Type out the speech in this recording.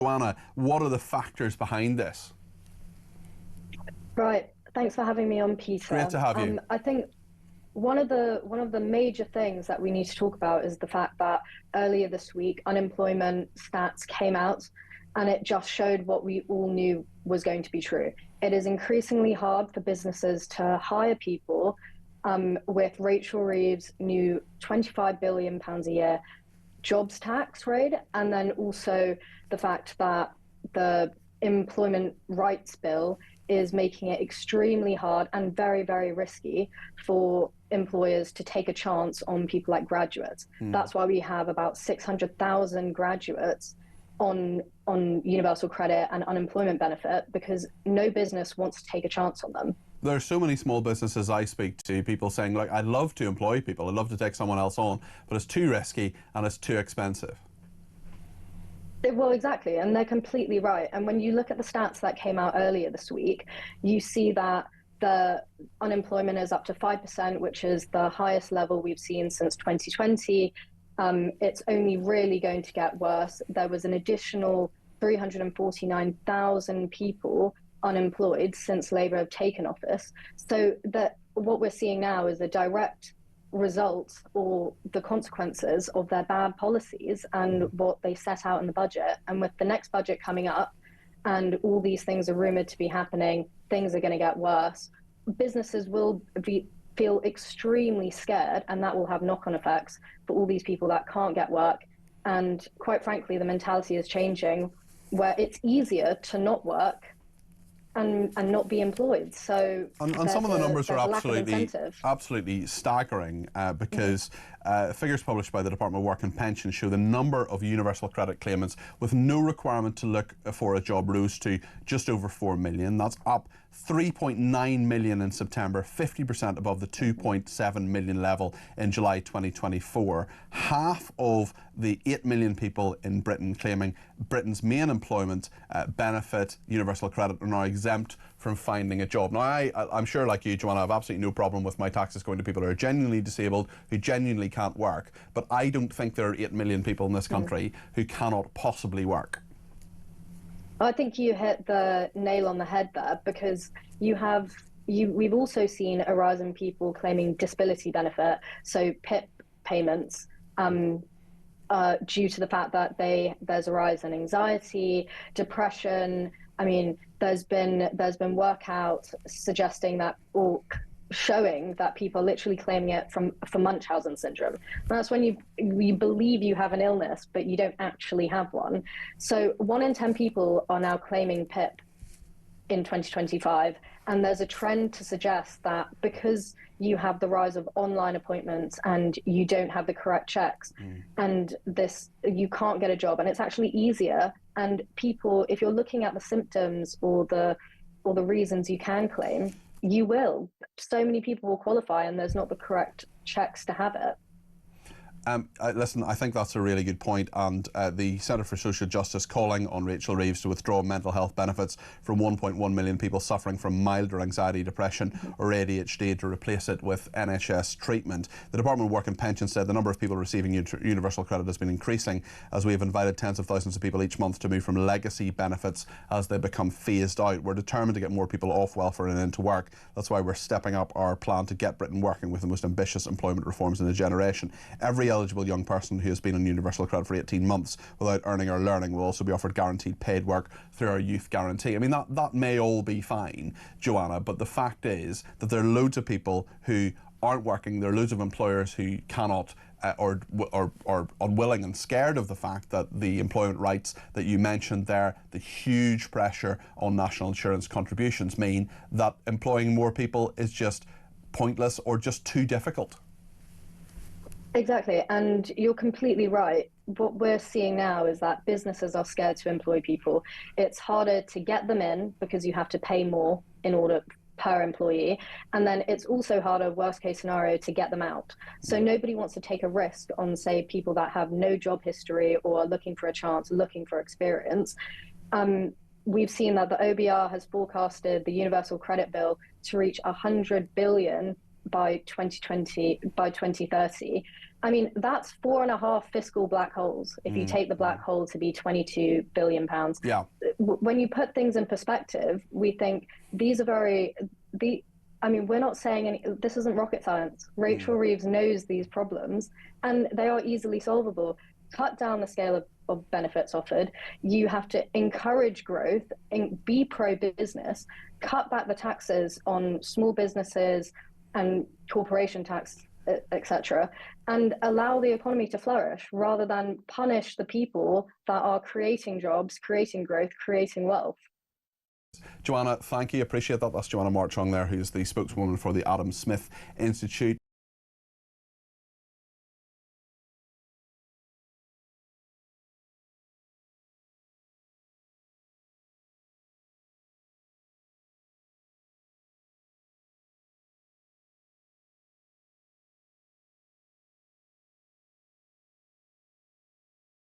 Joanna, what are the factors behind this? Right. Thanks for having me on, Peter. Great to have you. I think one of the major things that we need to talk about is the fact that earlier this week, unemployment stats came out, and it just showed what we all knew was going to be true. It is increasingly hard for businesses to hire people, with Rachel Reeves' new £25 billion a year jobs tax rate, and then also the fact that the employment rights bill is making it extremely hard and very, very risky for employers to take a chance on people like graduates. That's why we have about 600,000 graduates on universal credit and unemployment benefit, because no business wants to take a chance on them. There are so many small businesses I speak to, people saying, like, I'd love to employ people, I'd love to take someone else on, but it's too risky and it's too expensive. Well, exactly, and they're completely right. And when you look at the stats that came out earlier this week, you see that the unemployment is up to 5%, which is the highest level we've seen since 2020. It's only really going to get worse. There was an additional 349,000 people unemployed since Labour have taken office. So that what we're seeing now is a direct results or the consequences of their bad policies and what they set out in the budget. And with the next budget coming up and all these things are rumoured to be happening, things are going to get worse. Businesses will feel extremely scared, and that will have knock-on effects for all these people that can't get work. And quite frankly, the mentality is changing where it's easier to not work and not be employed. So and some of the numbers are absolutely staggering, because figures published by the Department of Work and Pensions show the number of universal credit claimants with no requirement to look for a job rose to just over 4 million. That's up 3.9 million in September, 50% above the 2.7 million level in July 2024. Half of the 8 million people in Britain claiming Britain's main employment benefit, universal credit, are now exempt from finding a job. Now, I'm sure, like you, Joanna, I have absolutely no problem with my taxes going to people who are genuinely disabled, who genuinely can't work. But I don't think there are 8 million people in this country who cannot possibly work. I think you hit the nail on the head there, because we've also seen a rise in people claiming disability benefit, so PIP payments, due to the fact that there's a rise in anxiety, depression. I mean, there's been workouts suggesting that, or showing that people are literally claiming it for Munchausen syndrome. And that's when you believe you have an illness, but you don't actually have one. So 1 in 10 people are now claiming PIP in 2025. And there's a trend to suggest that because you have the rise of online appointments and you don't have the correct checks, and you can't get a job, and it's actually easier. And people, if you're looking at the symptoms or the reasons you can claim, you will. So many people will qualify, and there's not the correct checks to have it. Listen, I think that's a really good point, and the Centre for Social Justice calling on Rachel Reeves to withdraw mental health benefits from 1.1 million people suffering from milder anxiety, depression or ADHD to replace it with NHS treatment. The Department of Work and Pensions said the number of people receiving universal credit has been increasing as we have invited tens of thousands of people each month to move from legacy benefits as they become phased out. We're determined to get more people off welfare and into work. That's why we're stepping up our plan to get Britain working with the most ambitious employment reforms in a generation. Every eligible young person who has been on universal credit for 18 months without earning or learning will also be offered guaranteed paid work through our youth guarantee. I mean, that may all be fine, Joanna, but the fact is that there are loads of people who aren't working. There are loads of employers who cannot or are unwilling and scared of the fact that the employment rights that you mentioned there, the huge pressure on national insurance contributions, mean that employing more people is just pointless or just too difficult. Exactly, and you're completely right. What we're seeing now is that businesses are scared to employ people. It's harder to get them in because you have to pay more in order per employee, and then it's also harder, worst case scenario, to get them out. So nobody wants to take a risk on, say, people that have no job history or are looking for a chance, looking for experience. We've seen that the OBR has forecasted the universal credit bill to reach 100 billion by 2030, I mean, that's 4.5 fiscal black holes. If you take the black hole to be 22 billion pounds, Yeah. When you put things in perspective, we think these are I mean, we're not saying this isn't rocket science. Rachel Reeves knows these problems, and they are easily solvable. Cut down the scale of benefits offered. You have to encourage growth and be pro-business. Cut back the taxes on small businesses and corporation tax, etc., and allow the economy to flourish rather than punish the people that are creating jobs, creating growth, creating wealth. Joanna, thank you. Appreciate that. That's Joanna Marchong there, who's the spokeswoman for the Adam Smith Institute.